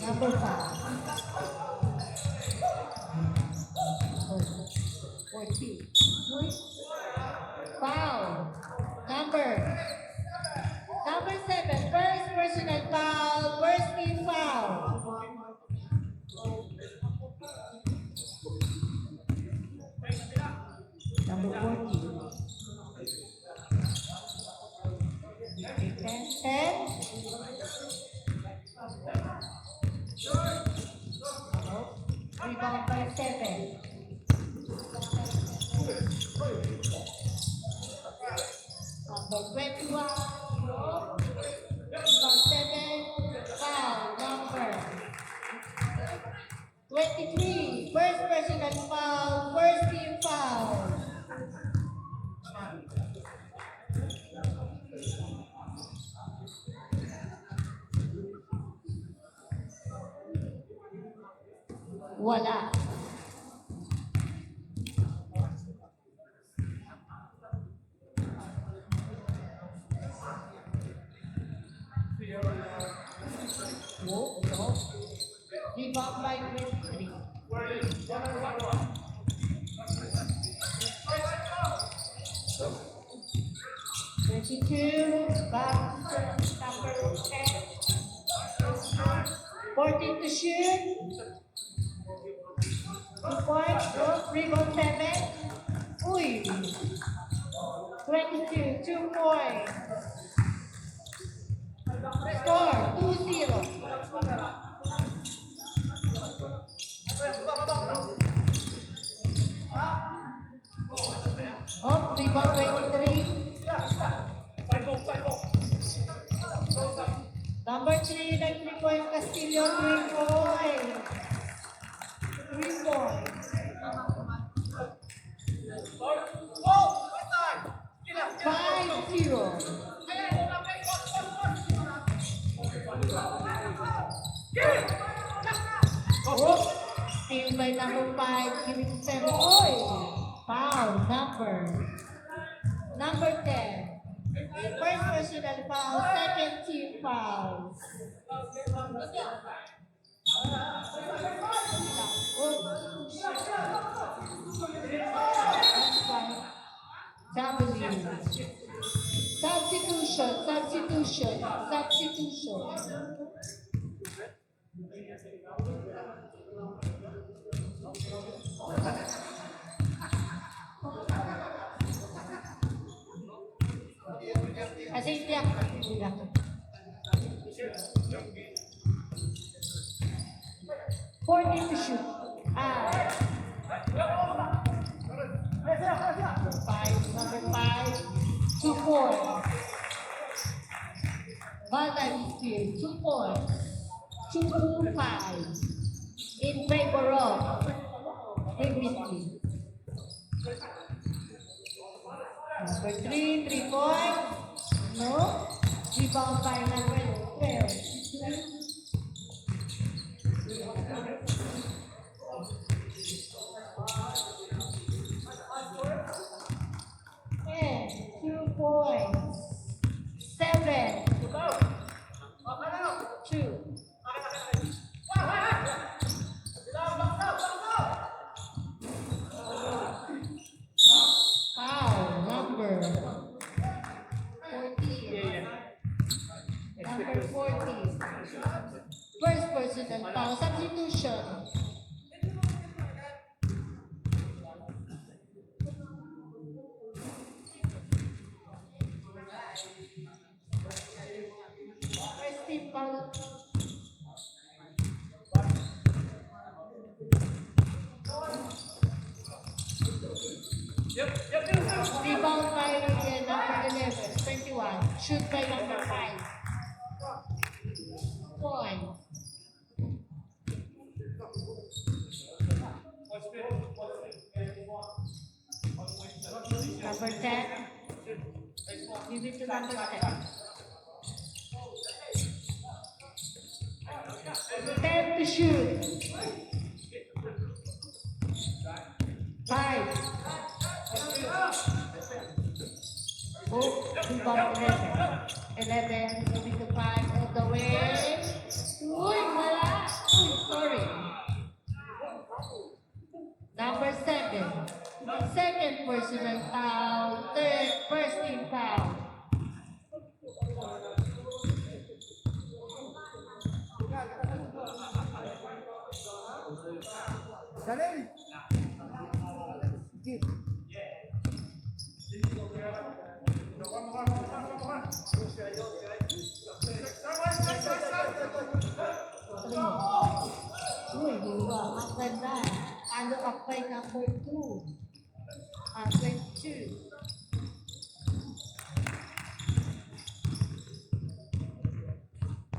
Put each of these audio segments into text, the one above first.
Number 5. 14. Foul. Number 7. First personal foul. First team foul. Number 14. 10. Rebound by 7. Number 21. Rebound 7. Foul. Number 23. First personal foul. First team foul. Wala. No. Rebound by 23. 22. Back to number 10. 14 to shoot. 2 points. Rebound 7. Uy. 22. 2 points. Score 2-0. Oh, rebound 23. Number 3, like 3 points, Castillo, 3 points. 3 points. 5-0. Oh, steal by number 5, giving 7. Oy! Foul, number 10. First personal foul, second team foul. Substitution. Kasi tiyak. 14 to shoot. Number 5, 2 points. Valdez here, 2 points. 2-5 in favor of previously. Number 3, 3 points. No. Rebound by number 12. And 2 points. 7. 2. Foul, number 14. Number 14. First personal foul, substitution. First team foul. Rebound by number 11, 21. Shoot by number 5. Point. Number 10. Give it to number 10. 10 to shoot. 5. Oh, rebound 11. 11, moving to 5 all the way. Uy, wala. Uy, diba? Ang ganda. Ano up by number 2? 22.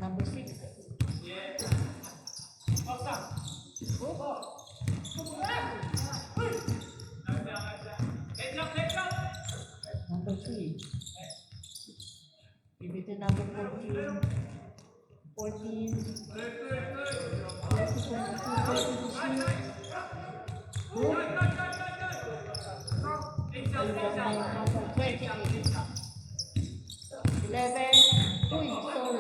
Number 6. Number 3. Give it to number 14. 14. 11. Uy, sorry.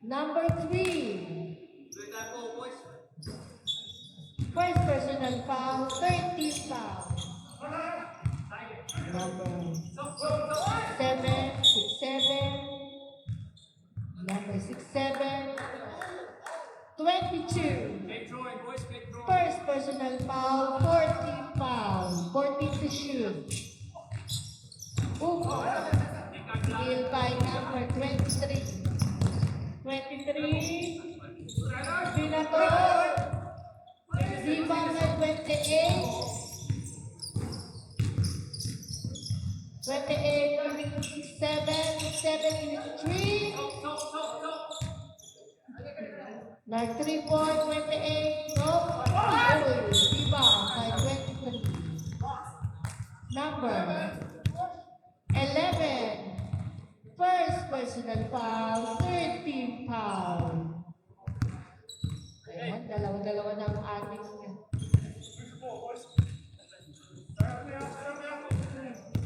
Number 3. First personal foul, 30 foul. Number 7, 6-7. Number 6-7. 22. First personal foul, 40 foul. 40 to shoot. Steal by number 23. 23. Pinator. Ziba may 28. 28, 7, 73. Like 3 point, 28. No. Ziba by 23. Number 11. First personal foul, 13 foul. Ayan, dalawa-dalawa na ang ating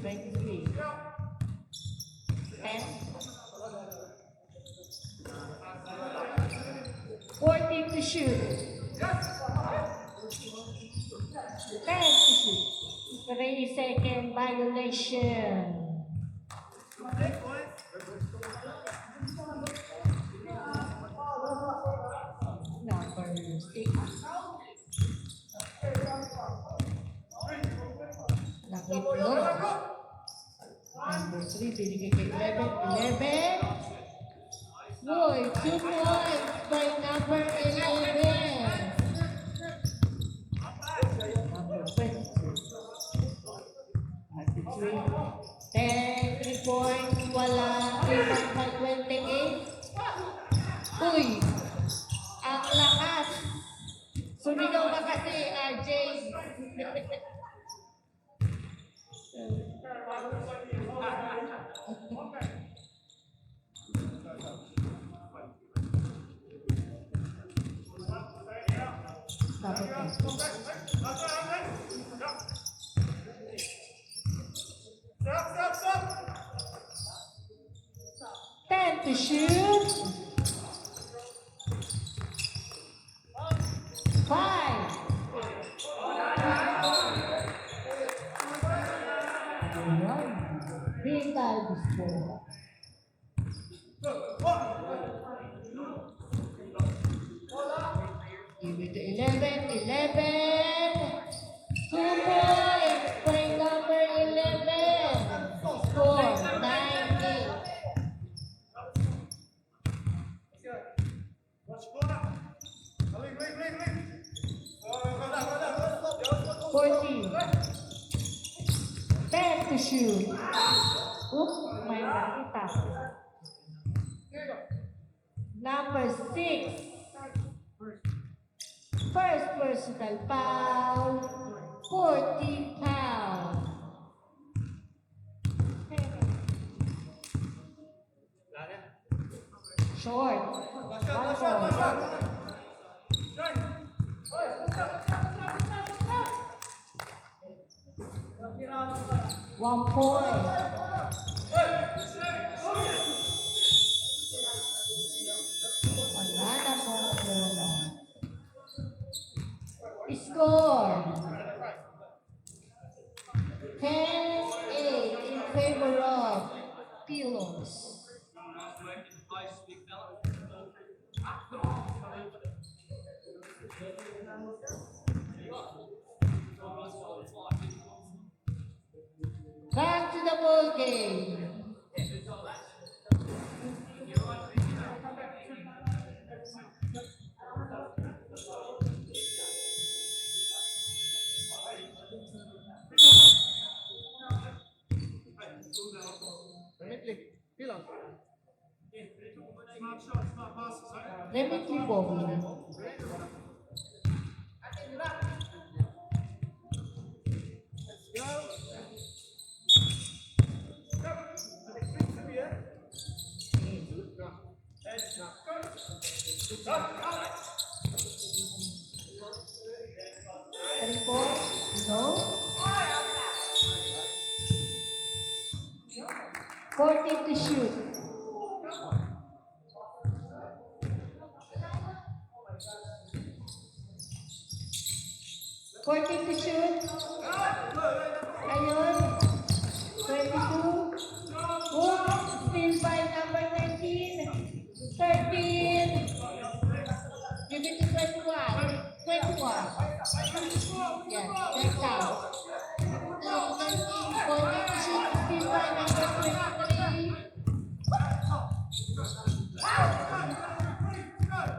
23. 10. 14 to shoot. 10 to shoot. 3-second violation. Number 6. Nakiplo. Number 3, binigay kay 11. 11. Boy, 2 points by number 11. Number 22. 10, 3 points, wala. 3 by 28. Uy, ang lakas. Sumigaw ka kasi, RJ. Ten to shoot. 5. Big time score. Give it to 11. 11. 2 points by number 11. Score 9-8. 14. 10 to shoot. Oops, may nakita. Number 6. First personal foul, 14 foul. Short. 1 point. Wala na po ang bola. Score 10-8 in favor of Pilos. Back to the ball game. Remitly ball. Three points. No. 14 to shoot. Fourteen to shoot. Ayun. 22. Boom. Still by number 13. 13. Give it to 21. 21. Yes, that's out. 13. 14 to shoot. Still by number 23.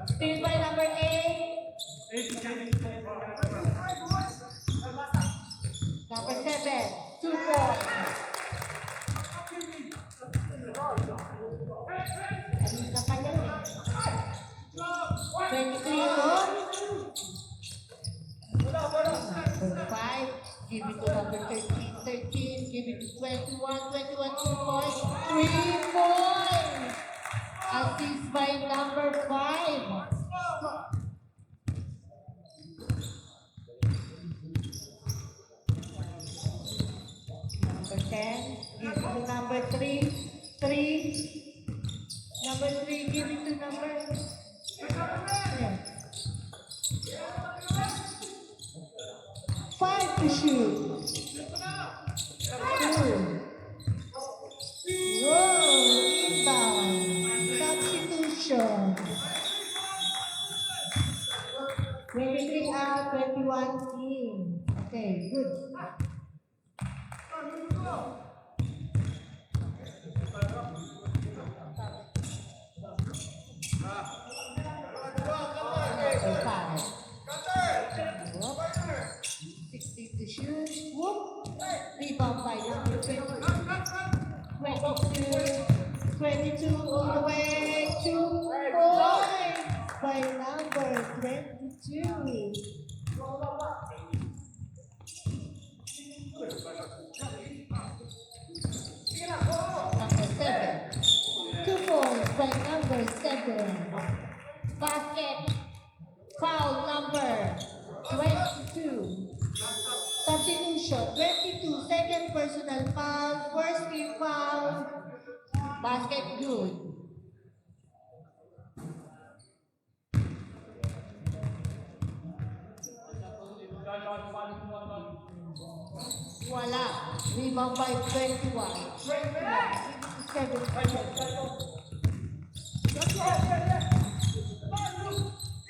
Still by number 8. Number 7. 2 points. Kanina pa yan eh. 23 Number 5. Give it to number 13. 13. Give it to 21. 21 2 points. 3 points. Assist by number 5. Number 10, give it to number 3. 3. Number 3, give it to number 5 to shoot. 2. Whoa, rebound. Substitution. 23 out, 21 in. Okay, good. Number 5. 16 to shoot. Whoop. Rebound by number 22. 22 all the way to 4 by number 22. Number 7. 2 points by number 7. Basket. Foul number 22. Substitution 22. Second personal foul. First team foul. Basket good. Wala. Rebound by 21. 7.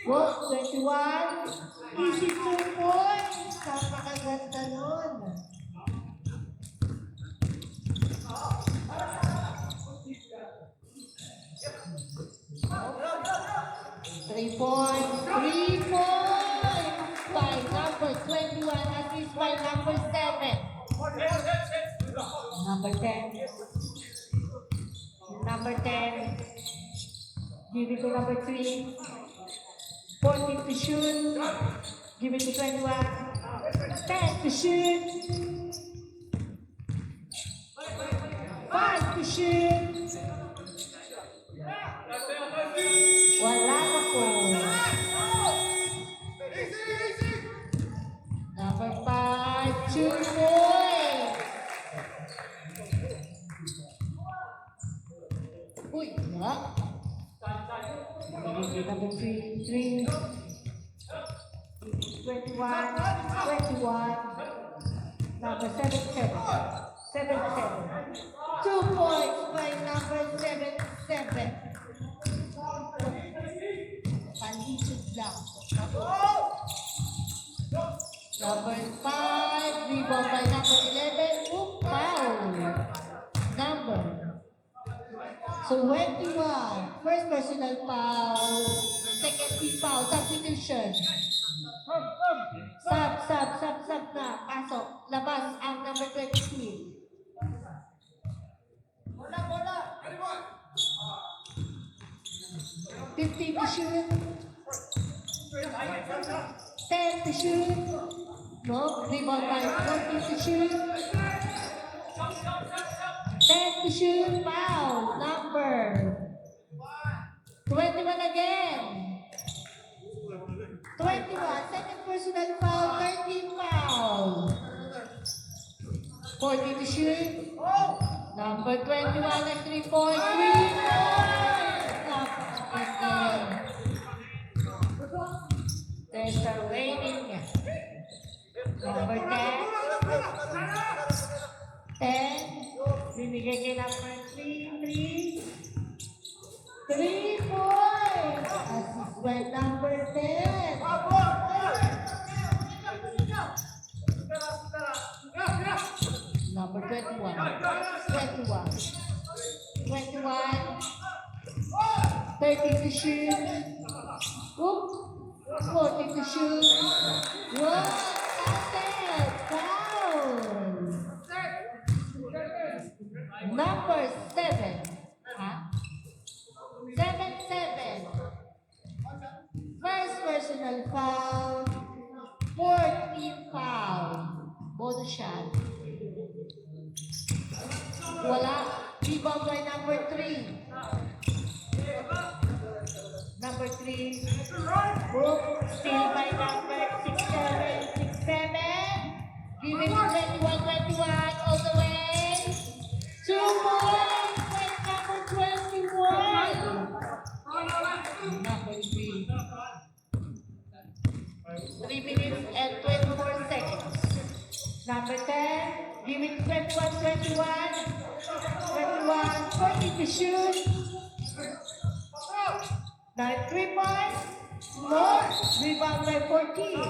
Whoa, 21. Easy 2 points. Napakaganda nun. Three points. 3 points by number 21. Assist by number 7. Number 10. Number 10. Give it to number 3. 14 to shoot. Give it to 21. 10 to shoot. 5 to shoot. Wala na po. Number 5. 2 points. Uy, wala. Number 3, 3, 21, 21, number 7, 7, 7, 7. 2 points by number 7, 7. Palisod lang. Number 5, rebound by number 11. Foul. 21. First personal foul. Second team foul. Substitution. Sub na. Pasok. Labas ang number 23. 15 to shoot. 10 to shoot. No, rebound by 14 to shoot. 10 to shoot. Foul. Number 21 again. 21. Second personal foul. 13 foul. 14 to shoot. Number 21 at 3-point. 3-point. There's a waiting. Number 10. 10. Binigay kay number 3. 3 points. Assist by number 10. Number 21. 30 to shoot. Oop. 40 to shoot. One. Foul. Number 7. Huh? 7. First personal foul. 14 foul. Bonus shot. Wala. Rebound by number 3. Number 3. Book. Still by number 6-7. Give it to 21. All the way. 2 points by number 21. Number 3. 3 minutes and 24 seconds. Number 10. Give it to 21. 40 to shoot. Now 3 points. More. Rebound by 14.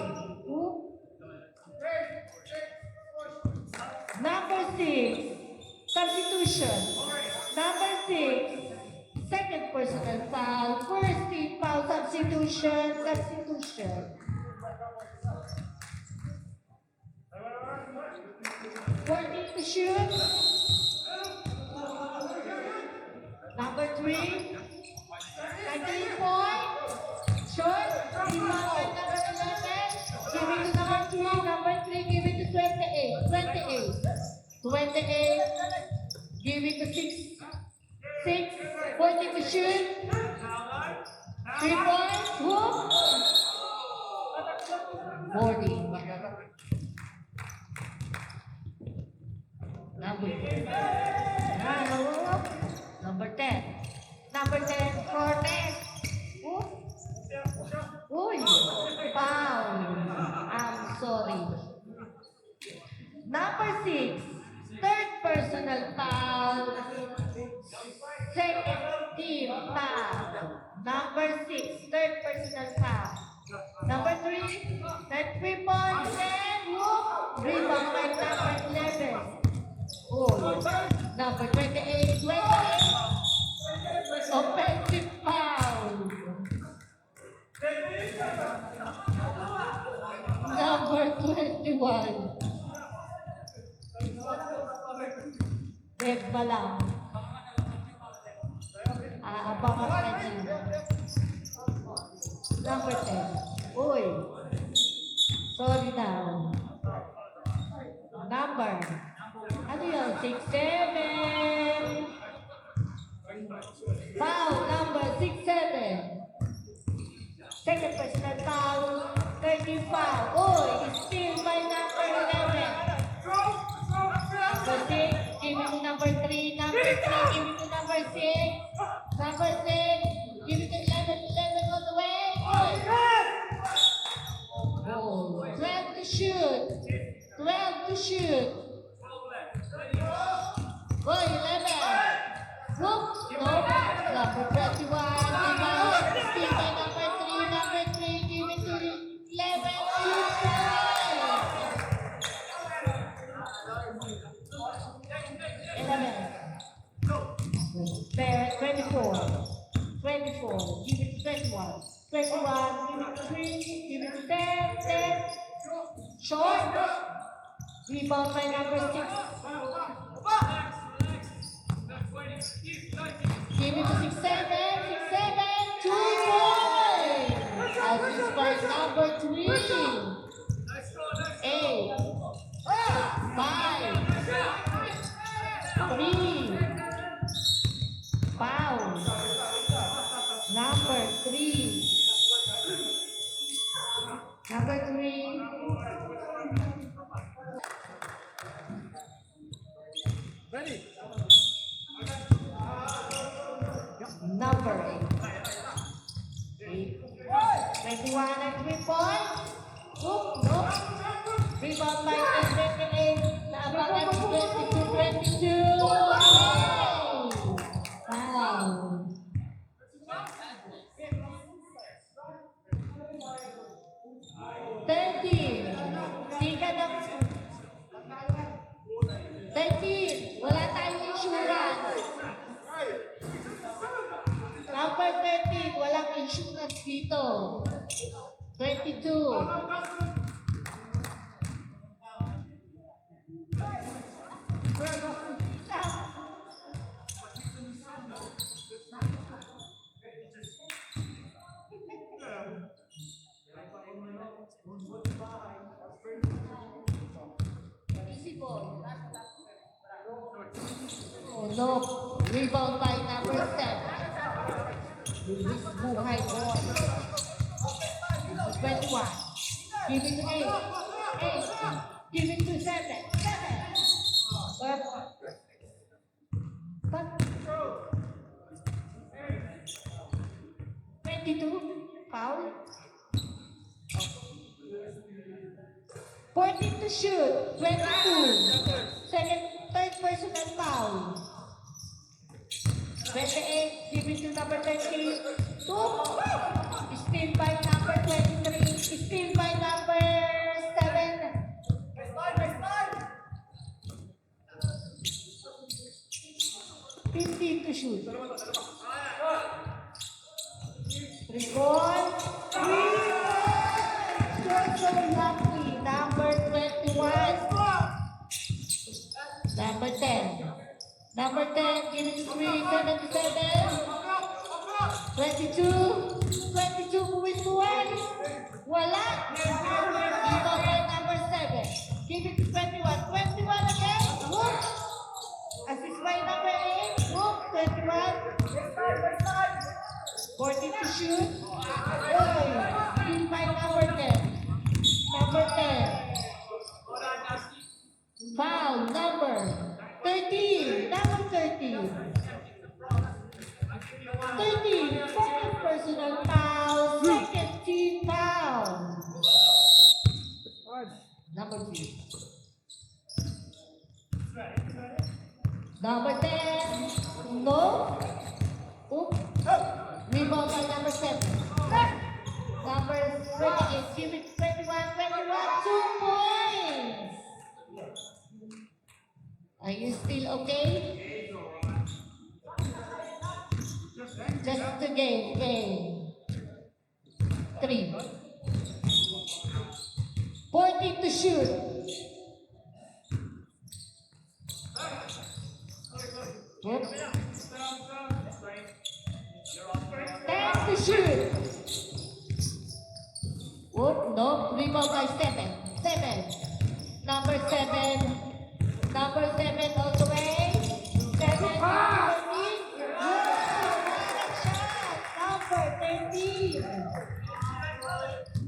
Number 6. Substitution. Number 6. Second personal foul. First team foul. Substitution. 14 to shoot. Number 3. 19 points. Short. Rebound by number 11. Give it to number 3. Number 3. Give it to 28. 28. Give it to 6. 40 to shoot. 3 points. Hook. 40. Number 10. Number 10, Cortez. Uy, foul. I'm sorry. Number 6, third personal foul. Second team foul. Number 6, third personal foul. Number 3, that 3 points and whoop. Rebound by number 11. Oh, number 28. Offensive foul. Number 21. Red ba lang? Aabangan ka niya. Number 10. Uy. Sorry now. Number. Ano yun? 6-7. Foul number 6-7. Second personal foul. 13 foul. Uy, still by number 11. Number 6, give it to number 3. Number 3, give it to number 6. Number 6, give it to 11 all the way. Oh, 12 to shoot. 12 to shoot. Go, 11. Look, no. Number 21. Still by number 3. Number 3, give it to 11. 11. 21. 1. Give it to 3. Give it to 10. 10. Short. Rebound by number 6. Give it to 6, 7. 6, 7. 2 points. Assist by number 3. 8. 5. 3. Foul. Number 3. Number 3. Ready? Number 8. 21 and 3 points. Oop, nope. Rebound by 28. Naabangan si 22. Foul. 13. Tika na. 13. Wala tayong insurance. Number 13. Walang insurance dito. 22. Easy ball. Oh no. Rebound by number 7. Luis Buhay boy. 21. Give it to 8. 8. Give it to 7. 7. But 22. Foul. 14 to shoot. 22. Third personal foul. 28. Give it to number 13. 2. Steal by number 23. Steal by number 7. 15 to shoot. 3 ball. 3. So lucky. Number 21. Number 10. Number 10. Give it to 3. 77. 22. 22 with 1. Wala. Dito by number 7. Give it to 21. 21 again. Whoop. Assist by number 8. Whoop. 21. 14 to shoot. Oy. Steal by number 10. Number 10. Foul. Number 13. Number 13. 13. Second personal foul. Second team foul. Number 3. Number 10. No. Oop. Rebound by number 7. Number 28. Give it 21. 21. 2 points. Are you still okay? Just the game. 3. 14 to shoot. Yep. 10 to shoot. Whoop, no. Rebound by 7. 7. Number 7. Number 7 all the way. 7. Number 13.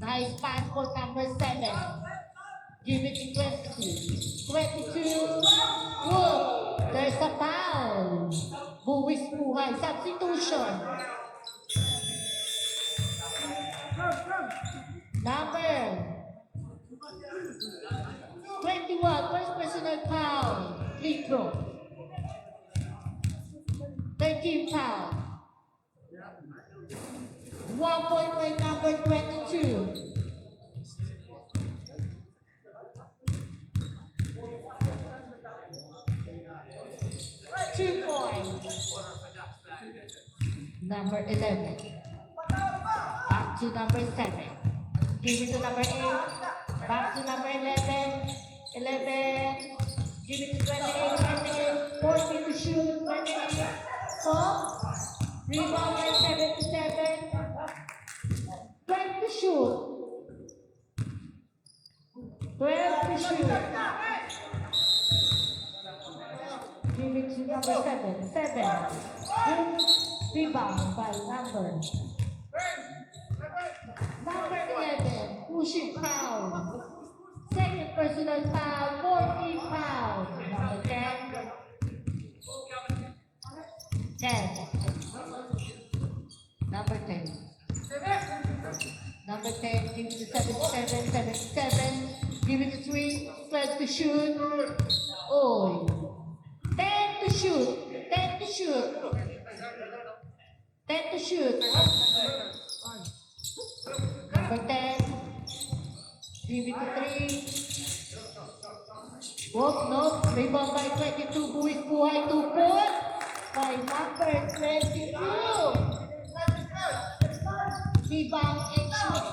Nice pass for number 7. Give it to 22. 22. Whoop. There's a foul. Buwis buhay. Substitution. Number 21. First personal foul. Free throw. 13 foul. 1 point by number 22. Number 11. Back to number 7. Give it to number 8. Back to number 11. 11. Give it to 28. 28. 14 to shoot. 28. Stop. Rebound by 7 to 7. 12 to shoot. 12 to shoot. Give it to number 7. 7. Rebound by number 11. Pushing foul. Second personal foul. 14 foul. Number 10. 10. Number 10. Number 10, give it to 77, 77. Give it to 3, 12 to shoot. Oh. 10 to shoot. 10 to shoot. 10 to shoot. Number 10. Give it to 3. Whoop, no. Rebound by 22. Buwis buhay 2 points. By number 22. Rebound and shoot.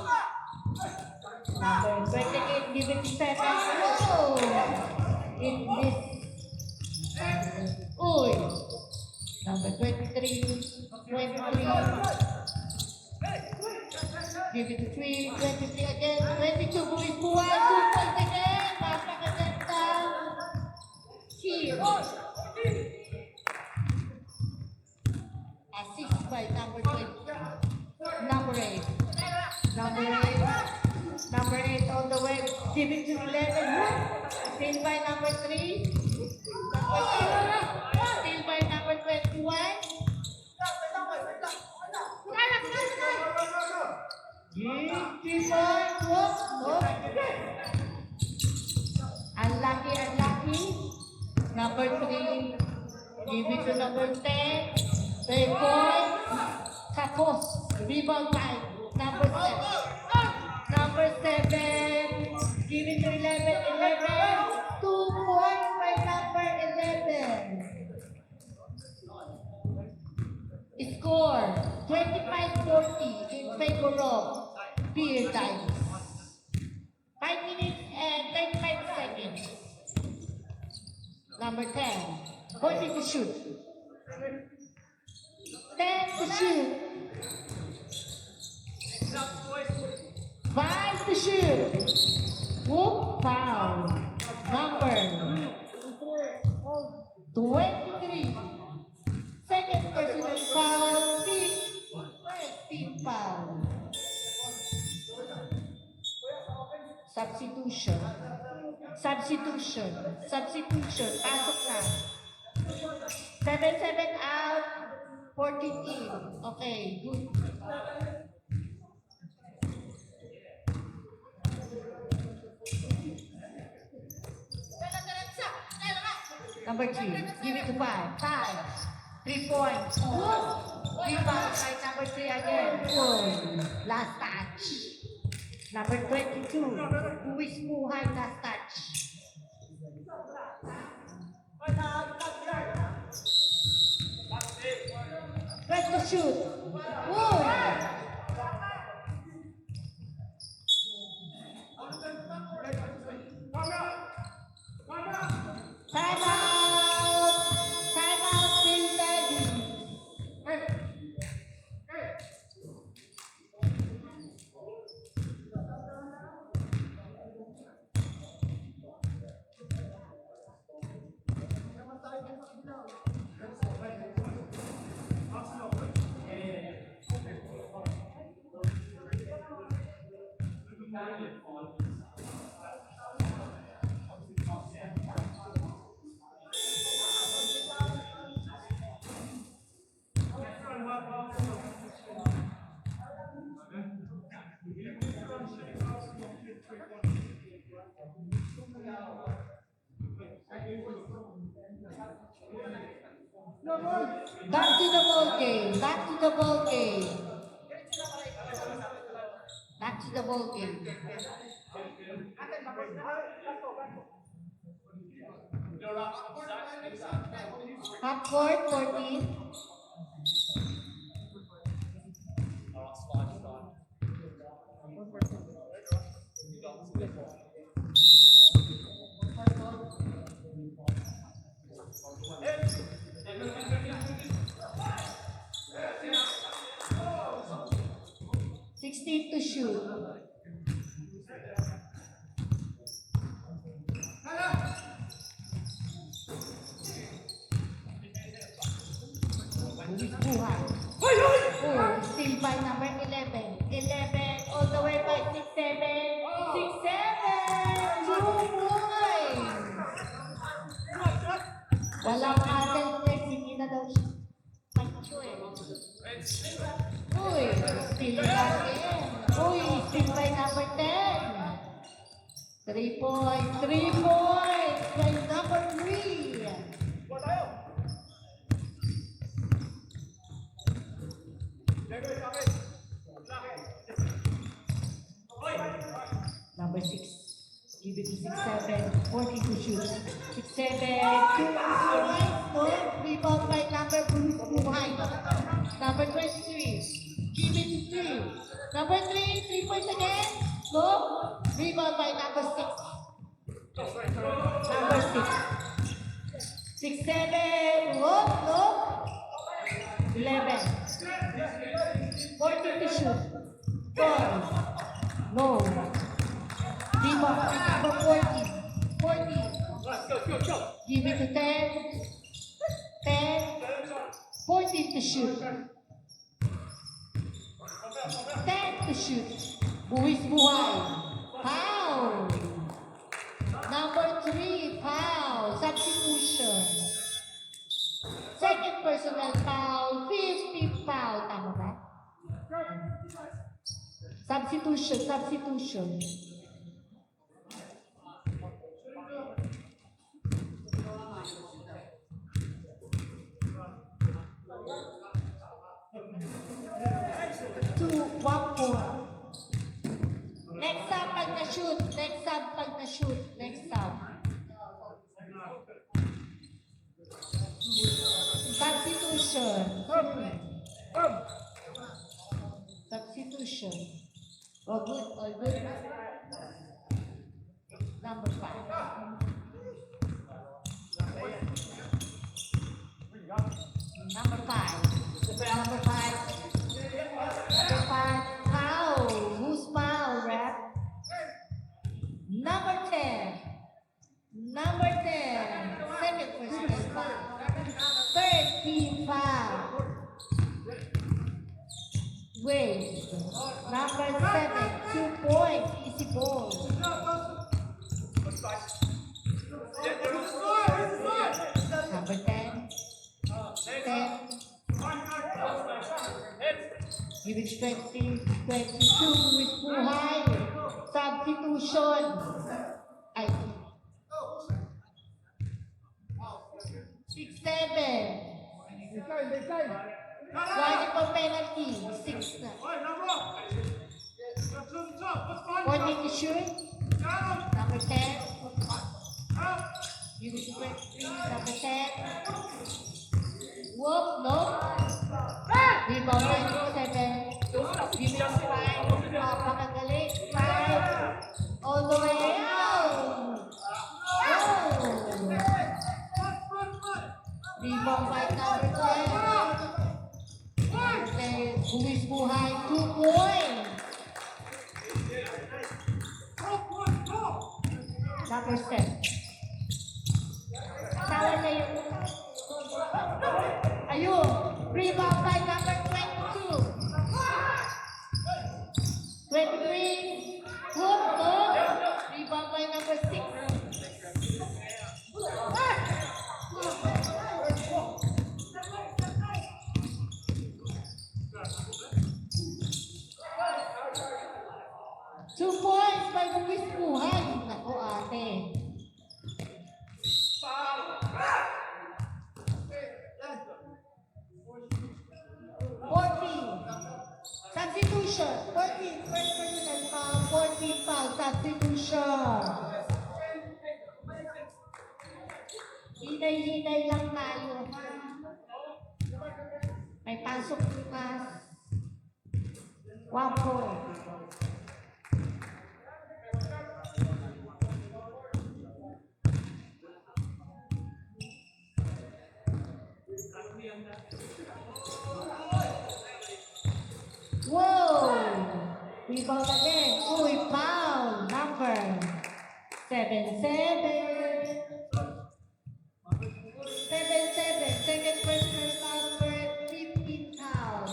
Number 28, give it to 7. Oh! In this. Uy. Number 23. 23. Give it to 3. 23 again. 22, buwis buhay. 2 points again. Napakaganda. Here. Assist by number 20. Number 8. Number 8. Number 8 on the way. Give it to 11. Still by number 3. Still by number 21. Give Unlucky, unlucky. Number 3. Give it to number 10. 3 points. Tapos. Rebound time. Number 7. Number 7. Give it to 11. 11. 2 points by number 11. Score 25-40 in favor of Beer Dice. 5 minutes and 35 seconds. Number 10. 40 to shoot. 10 to shoot. 5 to shoot. Whoop, foul. Number 23. Second personal foul. 15 foul. Substitution. Substitution. Substitution. Pasok na. 7-7 out. 14 in. Okay, good. Number 3, give it to 5. 5. 3 points. Rebound by number 3 again. Last touch. Number 22. Buwis buhay, last touch. Press to shoot. Time out! Time out, still ready. Back to the ball game. Back to the ball game. Back to the ball game. Half court 14. 16 to shoot. Luis Buhay. Oh, still by number 11. 11 all the way by 6-7. 6-7. 2 points. Walang adult flex, hindi na daw siya. Uy, still again. Uy, still by number 10. 3 points. 3 points by number 3. Number 6. Give it to 6-7. 40 to shoot. 6-7. 2 points. No? Rebound by number Buhay. Number 23. Give it to 3. Number 3. 3 points again. No? Rebound by number 6. Number 6. 6-7. Whoop, whoop. 11. 40 to shoot. 4. No. Rebound by number 40. 40. Give it to 10. 10. 14 to shoot. 10 to shoot. Buwis Buhay. Foul. Number 3, foul. Substitution. Second personal foul. 50 foul. Tama ba? Substitution. Substitution. Next up, pag na-shoot. Next up, pag na-shoot. Next up. Substitution. Substitution. All good, all good. Number 5. Number 5. Number 5. Number 5. Foul. Who's foul, rep? Number 10. Number 10. Second personal foul. Third team foul. Wait. Number 7. 2 points. Easy ball. Number 10. 10. Give it 20. 22 with Buhay. Substitution. Ay. 6-7. One for penalty. 6 na. 40 to shoot. Number 10. Give it to 23. Number 10. Whoop, no. Rebound by number 7. Give it to 5. Pakagaling. 5. All the way out. Oh. Rebound by number 10. Buwis Buhay, 2 points. Number 7. Tawa na yun. Ayun. Rebound by number 22. 23. Whoop, whoop. Rebound by number 6. Two points by Buwis Buhay. Naku, ate. Substitution. 14. First personal foul. 14 foul. Substitution. Hinay-hinay lang tayo. May pasok bukas. 1 point. Whoa! Rebound again. Uy, foul. Number 7-7. 7-7. Second personal foul number 15 foul.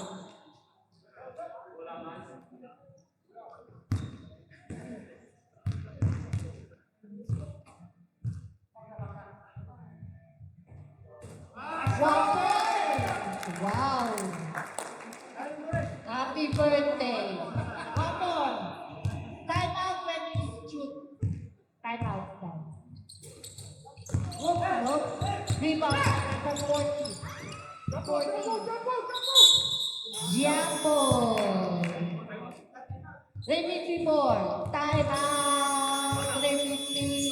Wow! Happy birthday! Come on! Time out when you shoot. Time out now. Look. Rebound number 40. 40. Giambo. Remitry ball. Time out. Remitry.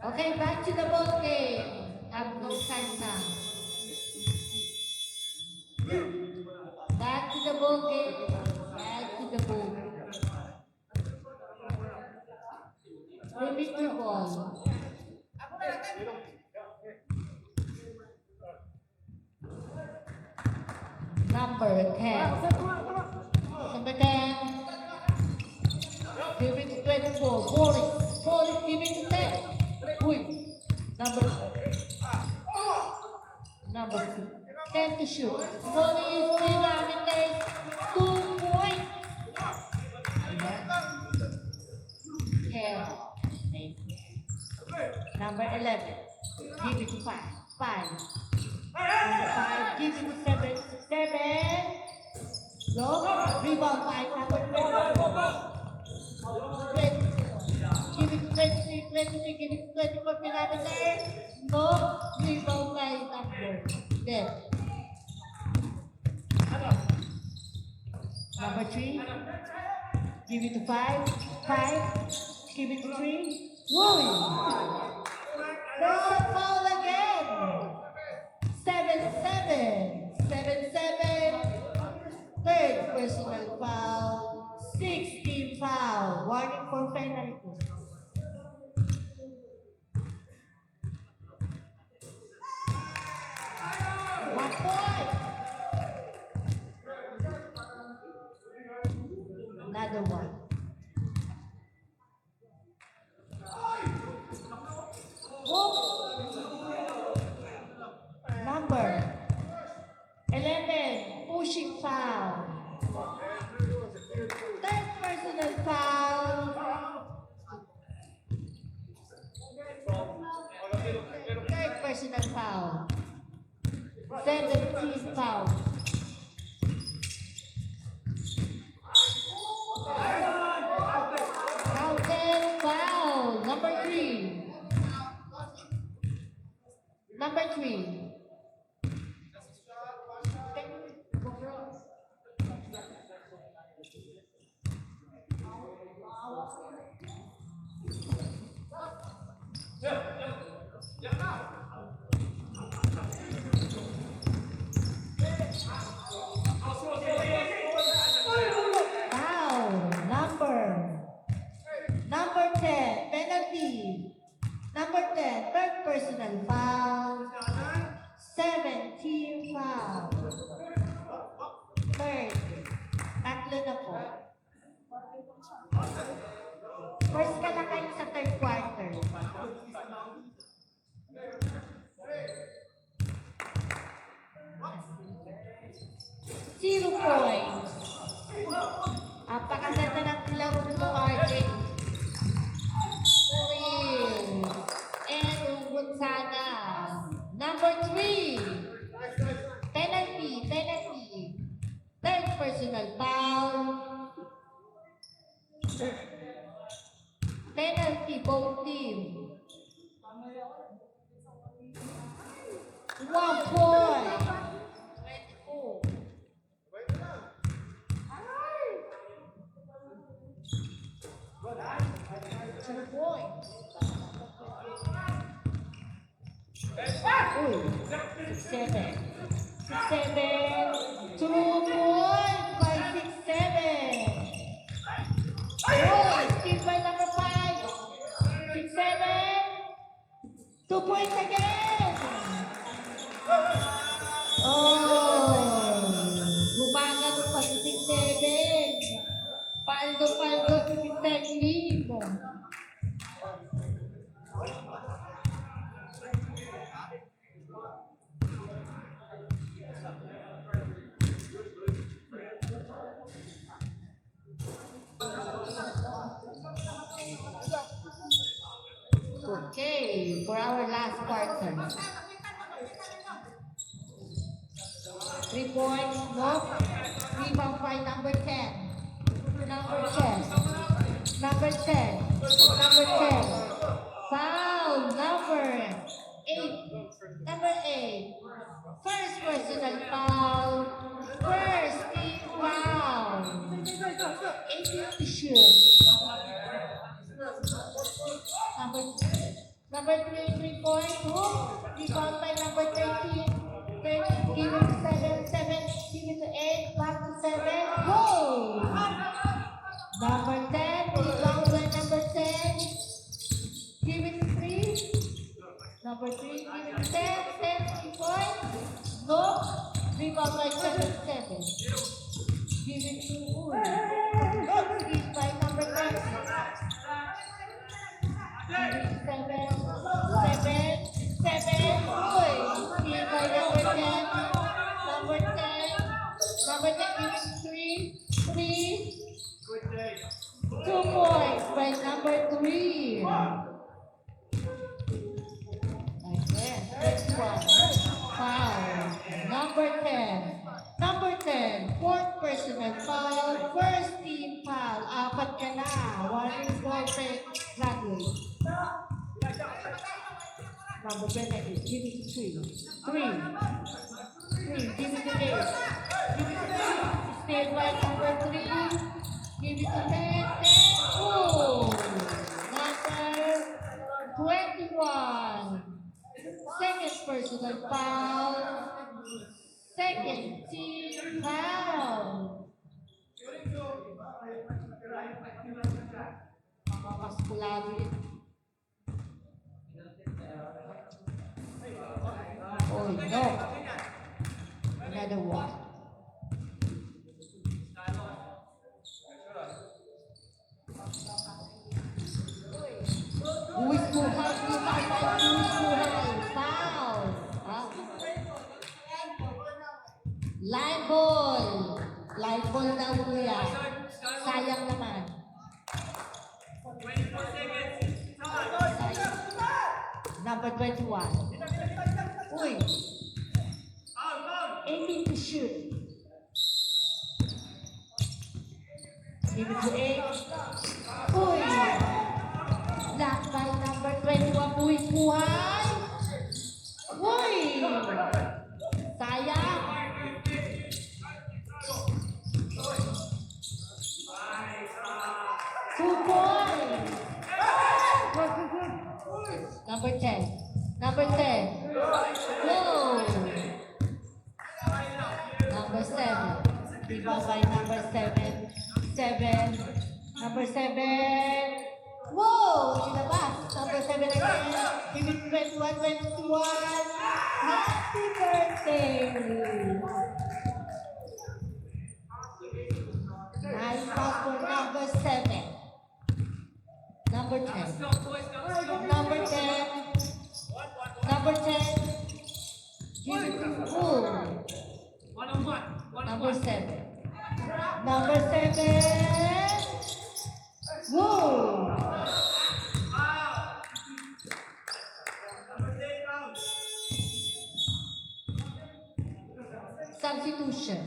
Okay, back to the ball game. Have no time now. Back to the ball game. Back to the ball game. Repeat the ball. Number 10. Number 10. Give it to 24. Boris, give it to 10. Uy. Number 2. 10 to shoot. Boris, takes 2 points. Yeah. Number 11. Give it to 5. 5. Number 5. Give it to 7. 7. No. Rebound 5. Number 12. 20. Give it 23, 23, give it 24 perimeter. No, rebound by number. There. Number 3. Give it to 5. 5. Give it to 3. Whoa! There's a foul again. 7-7. 7-7. Third personal foul. 16 foul. Warning for penalty. Another one. Number 11, pushing foul. Third personal foul. Third personal foul. 17 foul. Number 3. Number 3. Number 10, penalty. Number 10, third personal foul. 17 foul. Third. Tatlo na po. First ka na kayo sa third quarter. Zero points. Apakaganda ng laro nito, RJ. And Gonzaga. Number 3. Penalty. Third personal foul. Penalty, both team. 1 point. 24. 2 points. Uy, 6-7. 6-7. 2 points by 6-7. Uy, still by number 5. 6-7. 2 points again. Oh, gumagat pa si 6-7. Paldo si 6-7. Okay, for our last quarter. 3 points, no? Rebound by number 10. Number 10. Number 10. Number 10. Foul, number 8. Number 8. First personal foul. First team foul. 18 to shoot. Number 3 points. Rebound by number 13. 13, give it to 7, 7, give it to 8, back to 7, go! Number 10, rebound by number 10. Give it to 3. Number 3, give it to 10, 10, 3 points. No. Rebound by 7, 7. Give it to Uy. Give by number 10. Give it to 7, 7, 7. Uy. Give by number 10. Number 10. Number 10, give it to 3. 3. 2 points by number 3. Again, next one. Foul. Number 10. Number 10, fourth personal foul. First team foul. Apat ka na. One is goal take. Graduate. Number 10, give it to 3. 3. 3, give it to 8. Give it to 3. Stay by number 3. Give it to 10. 10. Oh! Number 21. Second personal foul. Second team foul. Makamaskulado yun. Oh no. Another one. Luis Buhay, foul. Line ball. Line ball daw kuya. Sayang naman. Sayang. Number 21. Uy. 18 to shoot. Give it to 8. Uy. Block by number 21. Luis Buhay. Uy. Sayang. Number 10. Number 10. Go. Number 7. Rebound by number 7. 7. Number 7. Whoa! Ilabas. Number 7 again. Give it 21, 21. Happy birthday! Nice pass for number 7. Number 10. Number 10. Number 10. Give it to Bull. Number 7. Number 7. Bull. Substitution.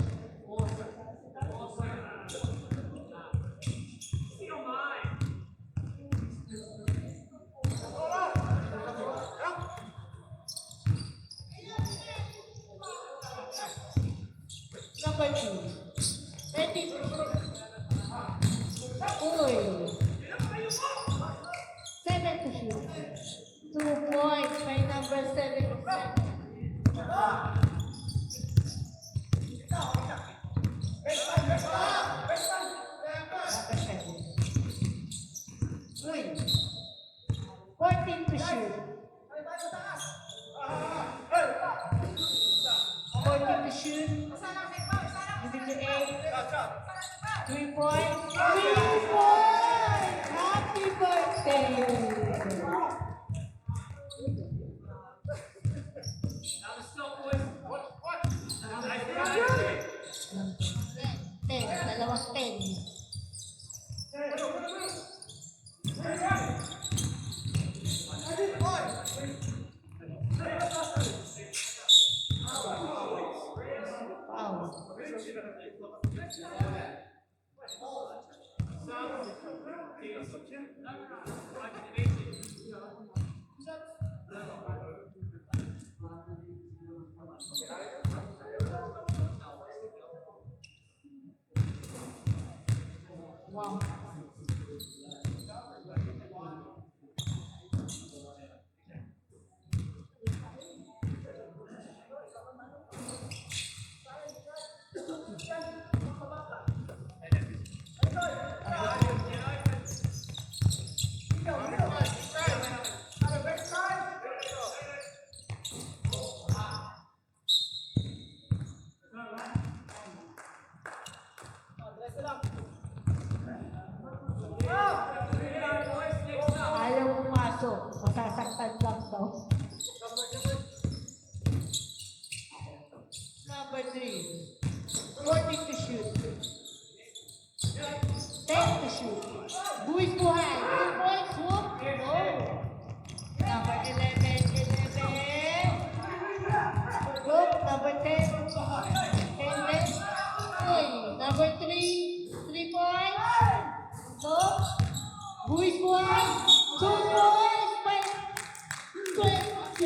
3 points. 3 points. Happy birthday. 10, dalawang 10. Wow. Wow. Ayaw pumasok. Masasaktan lang daw. Number 3. 14 to shoot. 10 to shoot. Buwis buhay. 2 points. Whoop. No. Number 11. 11. Whoop. Number 10. 10. Uy. Number 3. 3 points. No. Buwis buhay. 2 points. 22.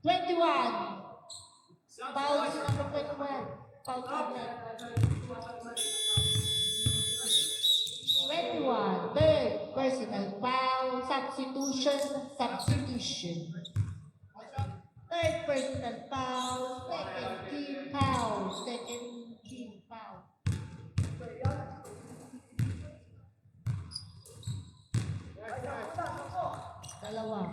21. Foul number 21. Foul number 21. Third personal foul. Substitution. Substitution. Third personal foul. Second team foul. Second team foul. Dalawa.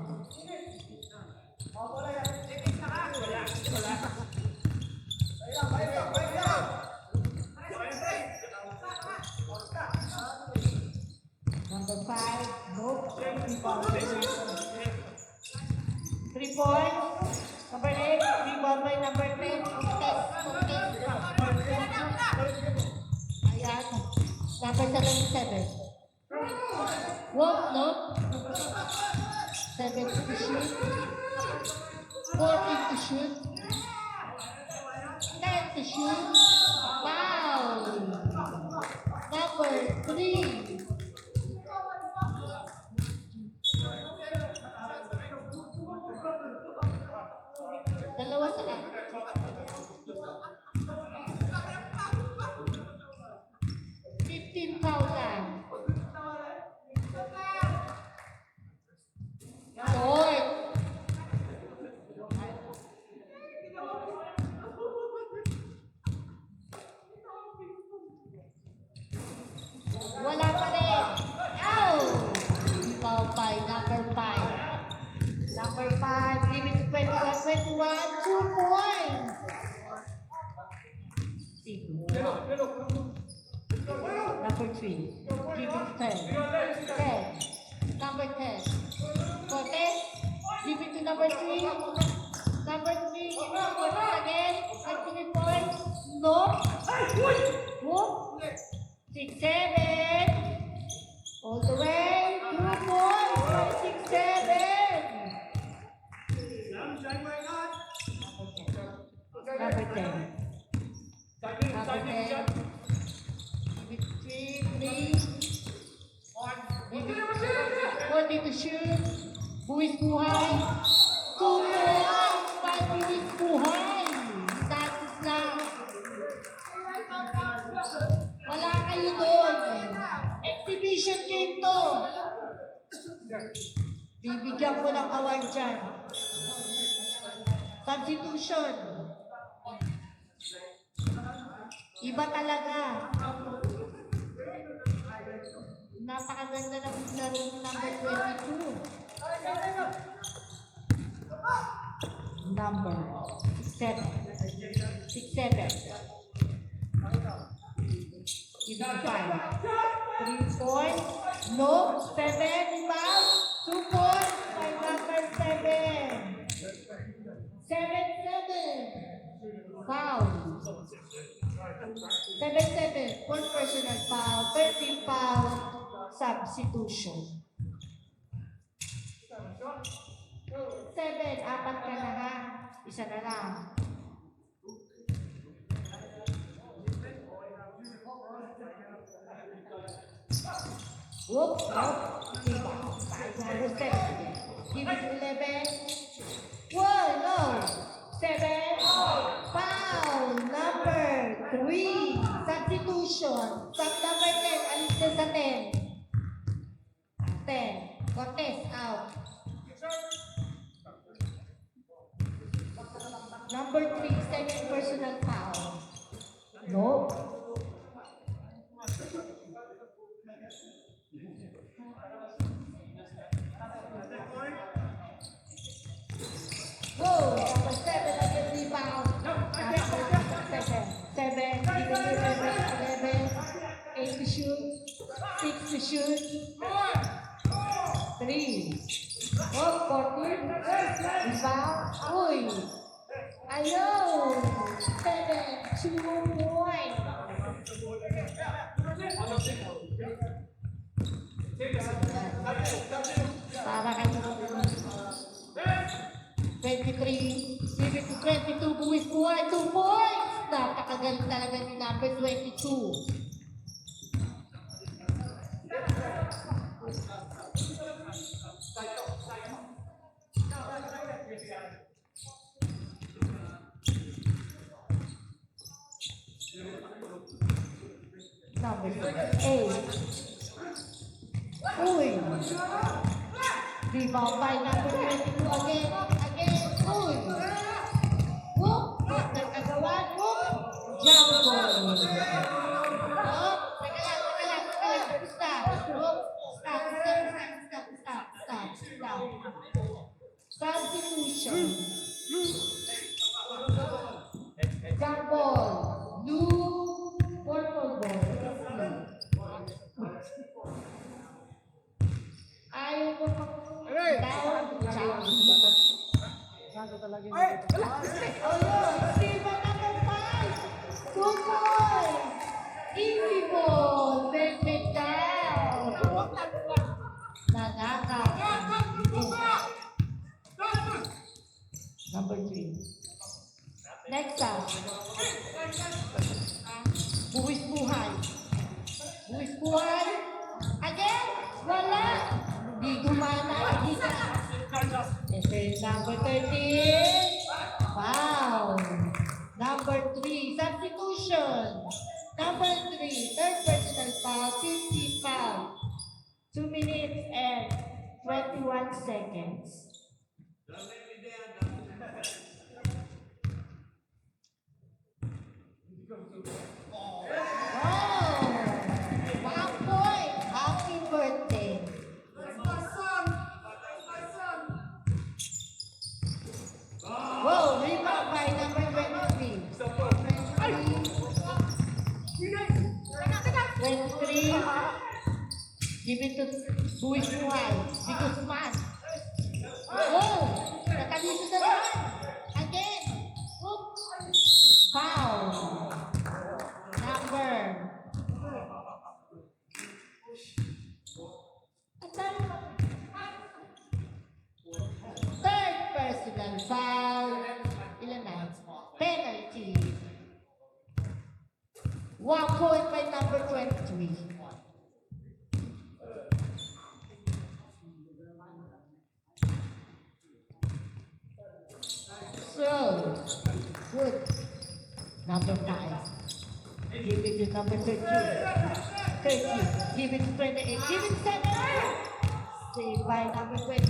Number 5, nope. 3 points. Number 8, rebound by number 10. Ayan. Number 77. Whoop, no? 7 to shoot. 14 to shoot. 10 to shoot. Foul. Number 3. Dalawa sa akin. 15,000. Lord. Wala pa rin. Ow! Foul by number 5. Number 5, limit to 21, 2 points. Number 3, give it 10. 10. Number 10. For 10, give it to number 3. Number 3, again, at 3 points. No. Whoop. 6, 7. All the way. 2 points. 6, 7. Number 10. Number 10. Give it 3, please. 40 to shoot. Buwis buhay. 2 points. 5 buwis buhay. Status lang. Wala kayo doon. Exhibition game to. Bibigyan ko ng award dyan. Substitution. Iba talaga. Napakaganda ng laro ng number 22. Number 6-7. 6-7. Give it to 5. 3 points. No. 7. Rebound. 2 points. By number 7. 7-7. Foul. 7-7. Fourth personal foul. 13 foul. Substitution. 7. Apat ka na ha. Isa na lang. Whoop, whoop. Rebound. 5 Give it to 11. Whoa, no. 7. Foul. Number 3. Substitution. Sub number 10. Alis na sa 10. 10. Cortez out. Number 3. Second personal foul. No. Whoa, number 7 again rebound. 7. Give it to 11. 8 to shoot. 6 to shoot. 3. Oh, 14. Rebound. Uy. Ayaw. 7. 2 points. Para kayo. 23. Give it to 22. Buwis buhay. 2 points. Napakagaling talaga ni number 22. Number 8. Uy. Rebound by number 22 again. Uy. Whoop. Nagkagawan. Whoop. Jump ball. Oh, teka lang. Stop. Whoop. Stop. Substitution. Jump ball. Blue. Purple ball. Ayaw mo pang down. Oh, yun. Steven number 5. 2 points. Easy ball. Back down. Nanaka. Number 3. Next up. Buwis buhay. Again. Wala. Di gumana. Number 13. Wow. Number 3. Substitution. Number 3. Third personal foul. 50 foul. 2 minutes and 21 seconds. Whoa, rebound by number 23. 23. Give it to Buwis Buhay. Because man. Whoa, nakaliso na naman. Again. Whoop. Foul. Number. Third personal foul. Ilan na? Penalty. 1 point by number 23. So, good. Number 5. Give it to number 13. 13. Give it to 28. Give it 7. Saved by number 22.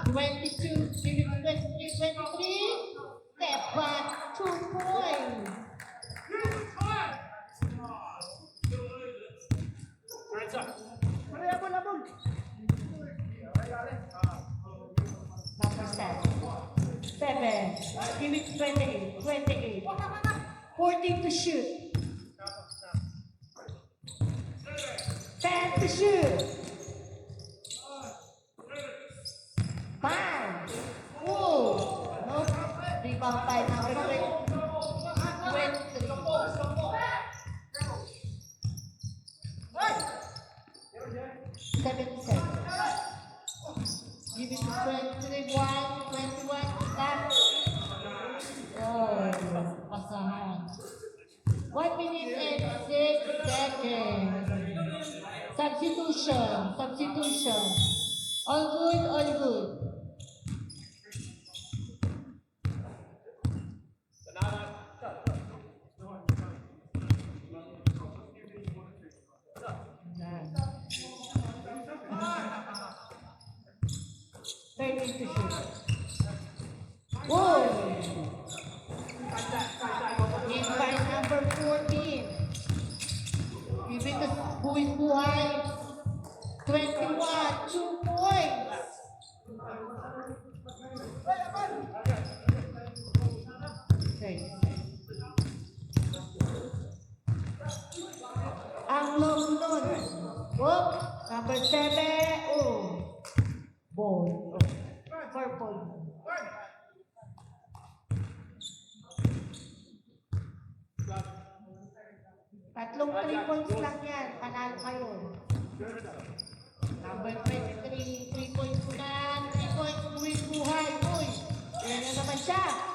22. Give it to 23. 23. Step back. 2 points. Number 7. Give it to 28. 28. 14 to shoot. to shoot. 5. Oh, no. Rebound by number 23. 77. Give it to 21, 21, stop. Oh, pasahan. 1 minute and 6 seconds. Substitution. All good. Nice. 13 to shoot. Whoa! In by number 14. Give it to Buhay. 21, 2 points. Okay. Ang long nun. Whoop! Number 7. Oh. Ball. Oh. Purple. Tatlong 3 points lang yan. Panalo kayo. Number 23, 3 points po na. 3 points, Buhay. Uy, yan na naman siya.